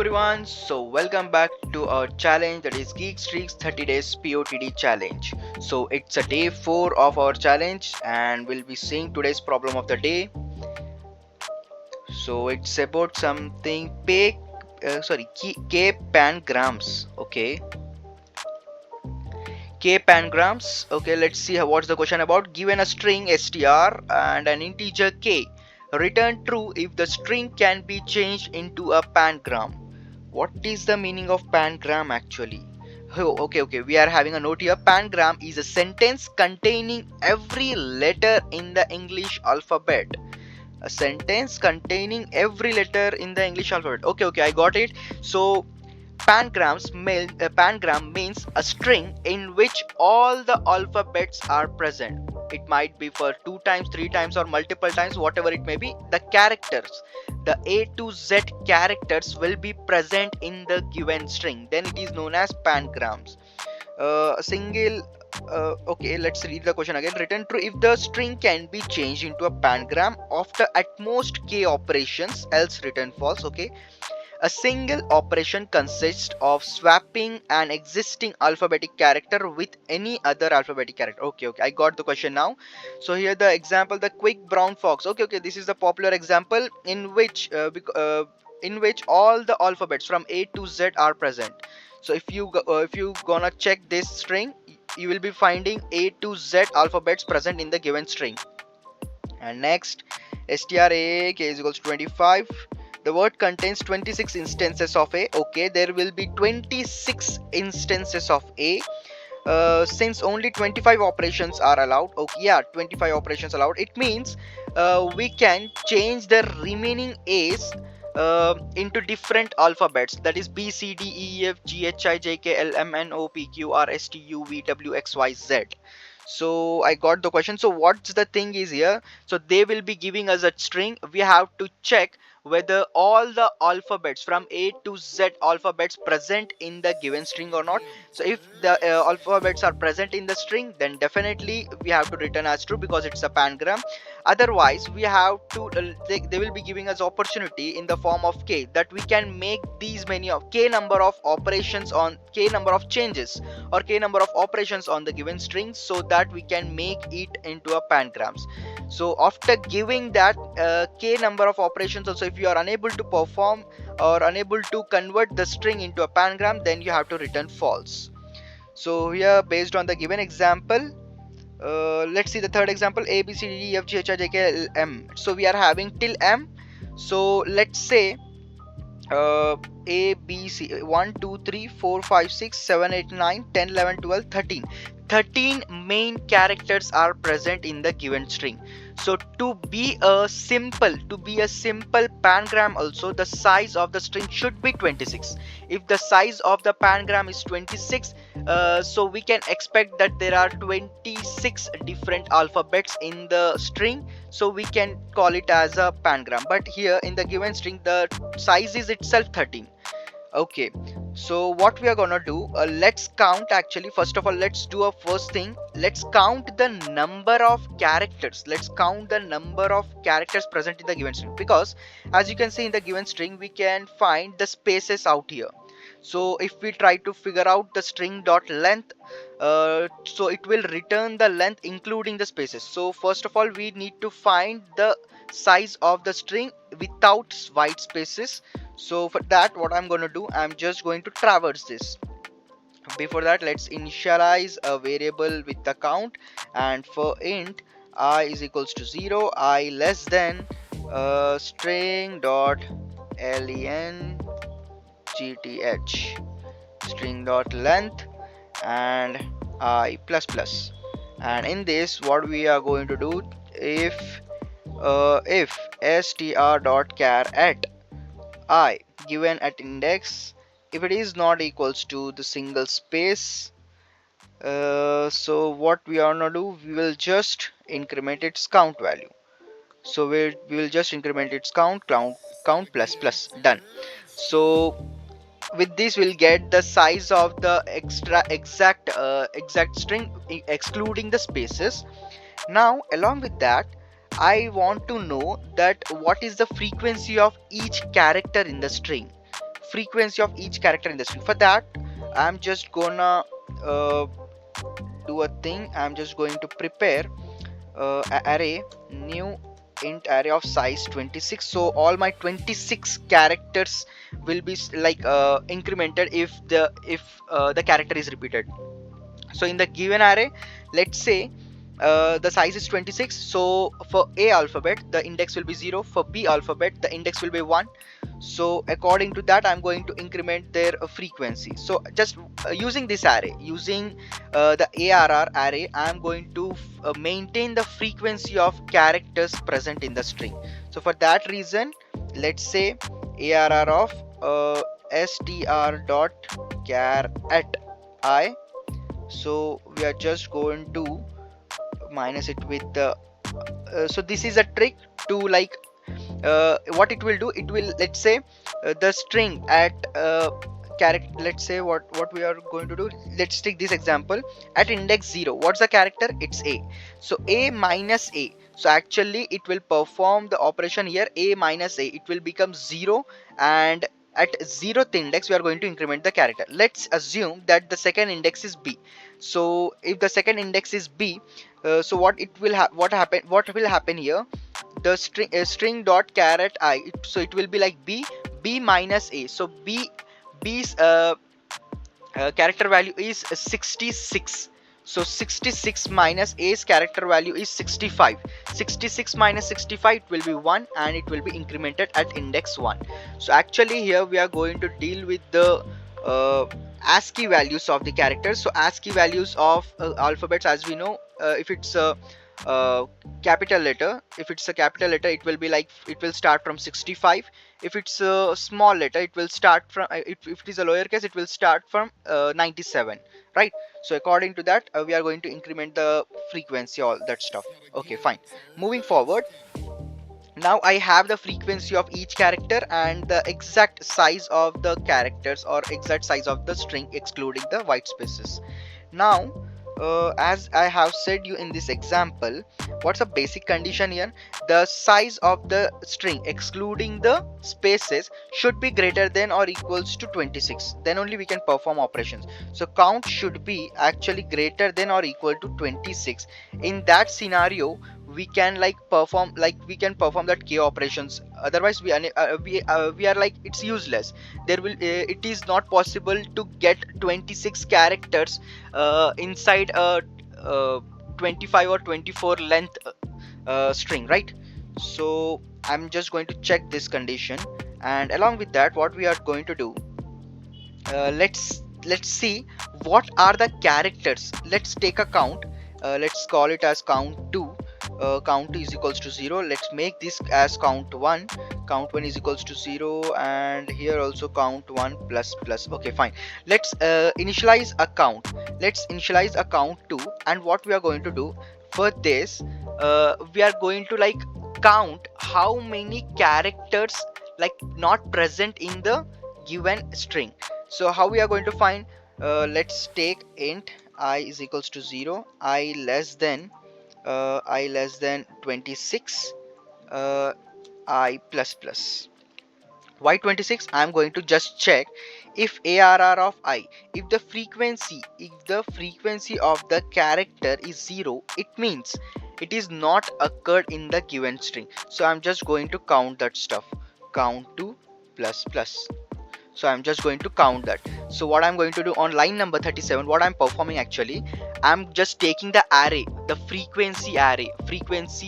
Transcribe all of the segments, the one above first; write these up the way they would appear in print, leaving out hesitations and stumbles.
everyone, so welcome back to our challenge, that is Geek Streak's 30 days POTD challenge. So it's a day 4 of our challenge and we'll be seeing today's problem of the day. So it's about something K-Pangrams. Okay, K-Pangrams. Okay, let's see what's the question about. Given a string str and an integer k, return true if the string can be changed into a pangram. What is the meaning of pangram actually? Oh, okay, we are having a note here. Pangram is a sentence containing every letter in the English alphabet. A sentence containing every letter in the English alphabet. Okay, I got it. So pangram means a string in which all the alphabets are present. It might be for 2 times, 3 times, or multiple times, whatever it may be. The characters, the A to Z characters will be present in the given string. Then it is known as pangrams. Okay, let's read the question again. Return true if the string can be changed into a pangram after at most k operations, else return false. Okay. A single operation consists of swapping an existing alphabetic character with any other alphabetic character. Okay, I got the question now. So here the example, the quick brown fox. Okay, this is the popular example in which all the alphabets from A to Z are present. So if you gonna check this string, you will be finding A to Z alphabets present in the given string. And next, str k is equals to 25. The word contains 26 instances of A. Okay, there will be 26 instances of A. Since only 25 operations are allowed. Okay, yeah, 25 operations allowed. It means we can change the remaining A's into different alphabets, that is B, C, D, E, F, G, H, I, J, K, L, M, N, O, P, Q, R, S, T, U, V, W, X, Y, Z. So I got the question. So what's the thing is here, so they will be giving us a string. We have to check whether all the alphabets from A to Z alphabets present in the given string or not. So if the alphabets are present in the string, then definitely we have to return as true because it's a pangram. Otherwise we have to they will be giving us opportunity in the form of k, that we can make these many of k number of operations on k number of changes or k number of operations on the given string, so that we can make it into a pangrams. So after giving that k number of operations also, if you are unable to perform or unable to convert the string into a pangram, then you have to return false. So here, based on the given example, let's see the third example. A, B, C, D, E, F, G, H, I, J, K, L, M. So we are having till M. So let's say A, B, C, 1, 2, 3, 4, 5, 6, 7, 8, 9, 10, 11, 12, 13. 13 main characters are present in the given string. So to be a simple pangram also, the size of the string should be 26. If the size of the pangram is 26, so we can expect that there are 26 different alphabets in the string, so we can call it as a pangram. But here in the given string, the size is itself 13. Okay, so what we are gonna do, let's count. Actually, first of all, let's do a first thing. Let's count the number of characters. Let's count the number of characters present in the given string, because as you can see in the given string, we can find the spaces out here. So if we try to figure out the string dot length, so it will return the length including the spaces. So first of all, we need to find the size of the string without white spaces. So for that, what I'm going to do, I'm just going to traverse this. Before that, let's initialize a variable with the count, and for int I is equals to 0, I less than string dot length, string dot length, and I plus plus. And in this, what we are going to do, if str dot char at I given at index, if it is not equals to the single space, so what we are gonna do, we will just increment its count value. So we will just increment its count plus plus, done. So with this we'll get the size of the exact string excluding the spaces. Now along with that, I want to know that what is the frequency of each character in the string. frequency of each character in the string. For that, I'm just gonna do a thing. I'm just going to prepare array new int array of size 26. So all my 26 characters will be incremented if the character is repeated. So in the given array, let's say the size is 26. So for A alphabet, the index will be 0. For B alphabet, the index will be 1. So according to that, I'm going to increment their frequency. So just using this array, using the ARR array, I'm going to maintain the frequency of characters present in the string. So for that reason, let's say ARR of str dot char at I. So we are just going to minus it with the so this is a trick to what it will do. It will, let's say, the string at character, let's say what we are going to do, let's take this example. At index 0, what's the character? It's A. So A minus A, so actually it will perform the operation here, A minus A, it will become 0, and at 0th index we are going to increment the character. Let's assume that the second index is B. So if the second index is B, so what will happen here, the string dot char at I, so it will be like B minus A. So B's character value is 66. So 66 minus A's character value is 65. 66 minus 65, it will be 1, and it will be incremented at index 1. So actually here we are going to deal with the ASCII values of the characters. So ASCII values of alphabets, as we know, if it's a capital letter, it will be like, it will start from 65. If it's a small letter, it will start from if it is a lowercase, it will start from 97, right? So according to that, we are going to increment the frequency, all that stuff. Okay, fine. Moving forward, now I have the frequency of each character and the exact size of the characters, or exact size of the string excluding the white spaces. Now as I have said you in this example, what's a basic condition here? The size of the string excluding the spaces should be greater than or equals to 26. Then only we can perform operations. So count should be actually greater than or equal to 26. In that scenario, we can perform that k operations. Otherwise we are like, it's useless. There will it is not possible to get 26 characters inside a 25 or 24 length string, right? So I'm just going to check this condition, and along with that, what we are going to do, let's see what are the characters. Let's take a count. Let's call it as count 2. Count 2 is equals to 0. Let's make this as count 1. Count 1 is equals to 0, and here also count 1 plus plus. Okay, fine. Let's initialize a count. Let's initialize a count 2, and what we are going to do for this, we are going to count how many characters not present in the given string. So how we are going to find? Let's take int I is equals to 0, I less than 26, I plus plus. Why 26? I'm going to just check if ARR of I, if the frequency of the character is 0, it means it is not occurred in the given string. So I'm just going to count that stuff, count to plus plus. So I'm just going to count that. So what I'm going to do on line number 37, what I'm performing actually, I'm just taking the array, the frequency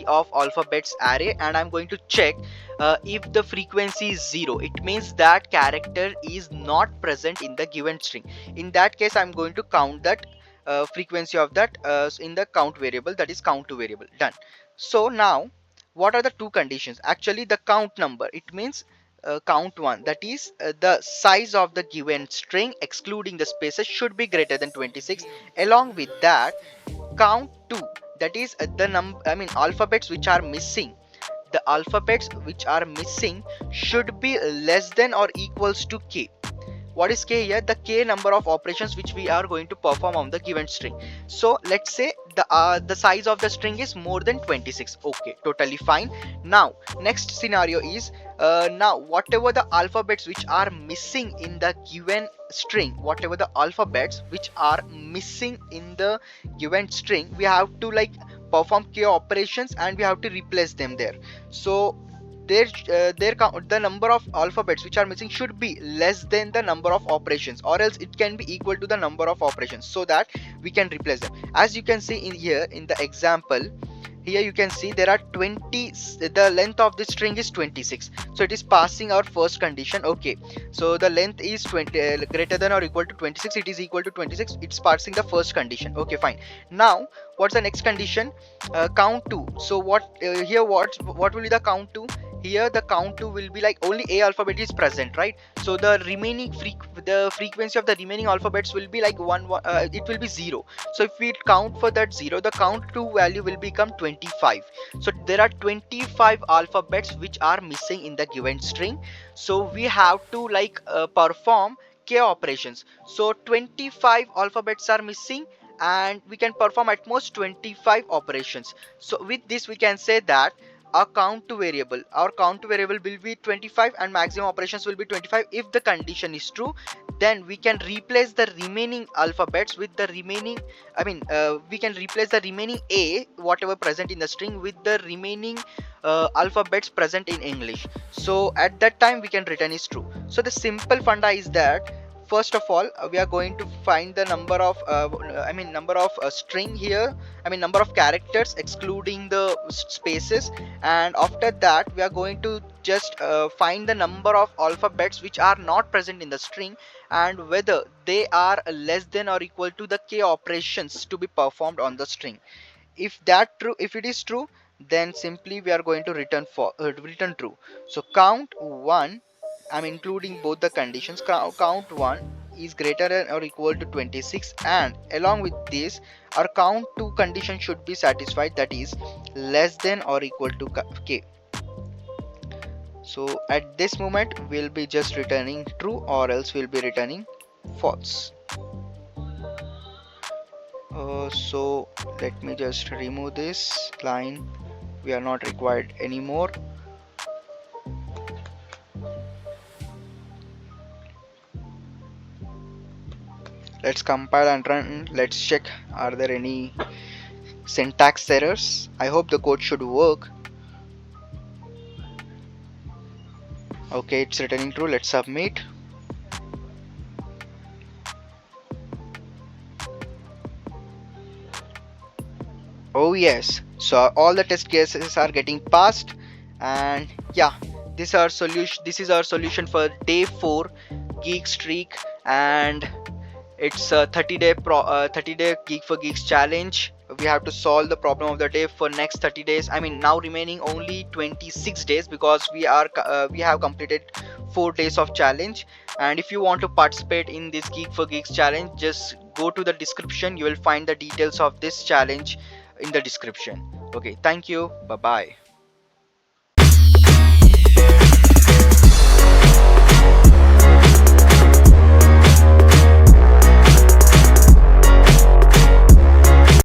of alphabets array, and I'm going to check if the frequency is 0, it means that character is not present in the given string. In that case, I'm going to count that frequency of that in the count variable, that is count to variable. Done. So now what are the two conditions? Actually the count number, it means count 1, that is the size of the given string excluding the spaces should be greater than 26. Along with that, count 2, that is the alphabets which are missing. The alphabets which are missing should be less than or equals to k. What is k here? The k number of operations which we are going to perform on the given string. So let's say the size of the string is more than 26. Okay, totally fine. Now next scenario is now whatever the alphabets which are missing in the given string, whatever the alphabets which are missing in the given string, we have to like perform k operations and we have to replace them there. So the number of alphabets which are missing should be less than the number of operations, or else it can be equal to the number of operations, so that we can replace them. As you can see in here in the example, here you can see there are 20, the length of this string is 26, so it is passing our first condition. Okay, so the length is 20 greater than or equal to 26, it is equal to 26, it's passing the first condition. Okay, fine. Now what's the next condition? Count to. So what here what will be the count to? Here the count to will be like only a alphabet is present, right? So the remaining frequency of the remaining alphabets will be like it will be 0. So if we count for that 0, the count to value will become 25. So there are 25 alphabets which are missing in the given string, so we have to like perform k operations. So 25 alphabets are missing and we can perform at most 25 operations. So with this we can say that our count to variable will be 25 and maximum operations will be 25. If the condition is true, then we can replace the remaining alphabets with the remaining, we can replace the remaining a whatever present in the string with the remaining alphabets present in English. So at that time we can return is true. So the simple funda is that first of all we are going to find the number of string here, number of characters excluding the spaces, and after that we are going to just find the number of alphabets which are not present in the string and whether they are less than or equal to the k operations to be performed on the string. If it is true, then simply we are going to return true. So count 1, I'm including both the conditions. Count 1 is greater than or equal to 26, and along with this our count 2 condition should be satisfied, that is less than or equal to k. So at this moment we'll be just returning true, or else we'll be returning false. So let me just remove this line, we are not required anymore. Let's compile and run. Let's check, are there any syntax errors? I hope the code should work. Okay, it's returning true. Let's submit. Oh yes, so all the test cases are getting passed, and yeah, this is our solution for day 4 Geek Streak, and it's a 30-day Geek for Geeks challenge. We have to solve the problem of the day for next 30 days. Now remaining only 26 days because we have completed 4 days of challenge. And if you want to participate in this Geek for Geeks challenge, just go to the description. You will find the details of this challenge in the description. Okay, thank you. Bye bye.